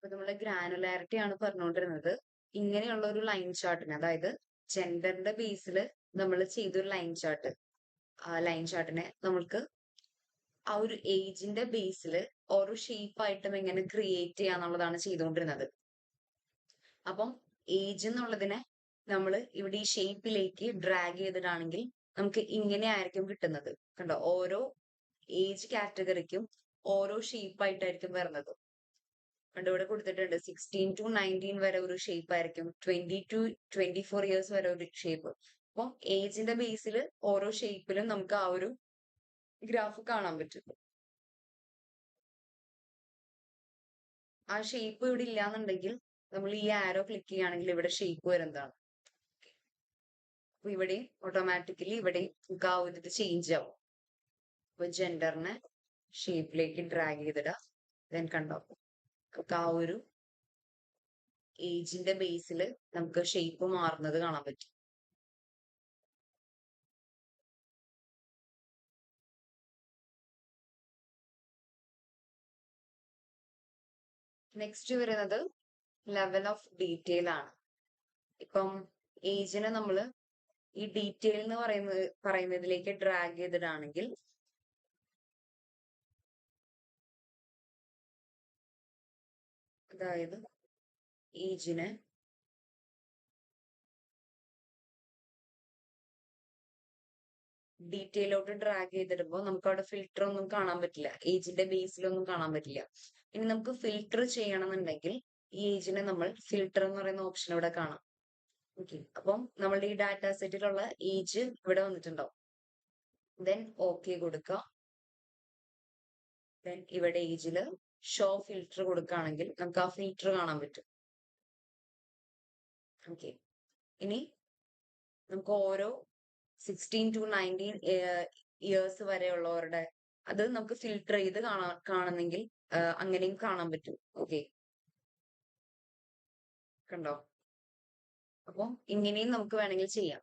അപ്പൊ നമ്മള് ഗ്രാനുലാരിറ്റി ആണ് പറഞ്ഞുകൊണ്ടിരുന്നത്. ഇങ്ങനെയുള്ള ഒരു ലൈൻ ചാർട്ടിന്, അതായത് ജെൻഡറിന്റെ ബേസിൽ നമ്മൾ ചെയ്തൊരു ലൈൻ ചാർട്ട്, ആ ലൈൻ ചാർട്ടിനെ നമ്മൾക്ക് ആ ഒരു ഏജിന്റെ ബേസിൽ ഓരോ ഷേപ്പ് ആയിട്ടും എങ്ങനെ ക്രിയേറ്റ് ചെയ്യാന്നുള്ളതാണ് ചെയ്തുകൊണ്ടിരുന്നത്. അപ്പം ഏജ് എന്നുള്ളതിനെ നമ്മൾ ഇവിടെ ഈ ഷേപ്പിലേക്ക് ഡ്രാഗ് ചെയ്തിട്ടാണെങ്കിൽ നമുക്ക് ഇങ്ങനെ ആയിരിക്കും കിട്ടുന്നത്. കണ്ടോ, ഓരോ ഏജ് കാറ്റഗറിക്കും ഓരോ ഷേപ്പ് ആയിട്ടായിരിക്കും വരുന്നത്. കണ്ടോ, ഇവിടെ കൊടുത്തിട്ടുണ്ട് 16 to 19 വരെ ഒരു ഷേപ്പ് ആയിരിക്കും, 20 to 24 ഇയേഴ്സ് വരെ ഒരു ഷേപ്പ്. അപ്പം ഏജിന്റെ ബേസിൽ ഓരോ ഷേപ്പിലും നമുക്ക് ആ ഒരു ഗ്രാഫ് കാണാൻ പറ്റും. ആ ഷേപ്പ് ഇവിടെ ഇല്ലാന്നുണ്ടെങ്കിൽ നമ്മൾ ഈ ആരോ ക്ലിക്ക് ചെയ്യുകയാണെങ്കിൽ ഇവിടെ ഷേപ്പ് വരുന്നതാണ്. അപ്പൊ ഇവിടെ ഓട്ടോമാറ്റിക്കലി ഇവിടെ നമുക്ക് ആ ഒരു ഇത് ചേഞ്ച് ആവും. അപ്പൊ ജെൻഡറിനെ ഷേപ്പിലേക്ക് ഡ്രാഗ് ചെയ്തിടുക. ദെൻ കണ്ടോ, നമുക്ക് ആ ഒരു ഏജിന്റെ ബേസിൽ നമുക്ക് ഷേപ്പ് മാറുന്നത് കാണാൻ പറ്റും. നെക്സ്റ്റ് വരുന്നത് ലെവൽ ഓഫ് ഡീറ്റെയിൽ ആണ്. ഇപ്പം ഏജിനെ നമ്മൾ ഈ ഡീറ്റെയിൽ എന്ന് പറയുന്നതിലേക്ക് ഡ്രാഗ് ചെയ്തിട്ടാണെങ്കിൽ അതായത് ഏജിനെ ഡീറ്റെയിലോട്ട് ഡ്രാഗ് ചെയ്തിടുമ്പോൾ നമുക്ക് അവിടെ ഫിൽറ്റർ ഒന്നും കാണാൻ പറ്റില്ല, ഏജിന്റെ ബേസിലൊന്നും കാണാൻ പറ്റില്ല. ഇനി നമുക്ക് ഫിൽറ്റർ ചെയ്യണമെന്നുണ്ടെങ്കിൽ ഈ ഏജിനെ നമ്മൾ ഫിൽറ്റർ എന്ന് പറയുന്ന ഓപ്ഷൻ ഇവിടെ കാണാം. ഓക്കെ, അപ്പം നമ്മളുടെ ഈ ഡാറ്റ സെറ്റിലുള്ള ഏജ് ഇവിടെ വന്നിട്ടുണ്ടാവും. ദെൻ ഓക്കെ കൊടുക്കുക. ദെൻ ഇവിടെ ഏജില് ഷോ ഫിൽറ്റർ കൊടുക്കുകയാണെങ്കിൽ നമുക്ക് ആ ഫിൽറ്റർ കാണാൻ പറ്റും. ഓക്കെ, ഇനി നമുക്ക് ഓരോ 16 to 19 ഇയേഴ്സ് വരെയുള്ളവരുടെ അത് നമുക്ക് ഫിൽട്ടർ ചെയ്ത് കാണുന്നെങ്കിൽ അങ്ങനെയും കാണാൻ പറ്റും. ഓക്കെ, കണ്ടോ, അപ്പം ഇങ്ങനെയും നമുക്ക് വേണമെങ്കിൽ ചെയ്യാം.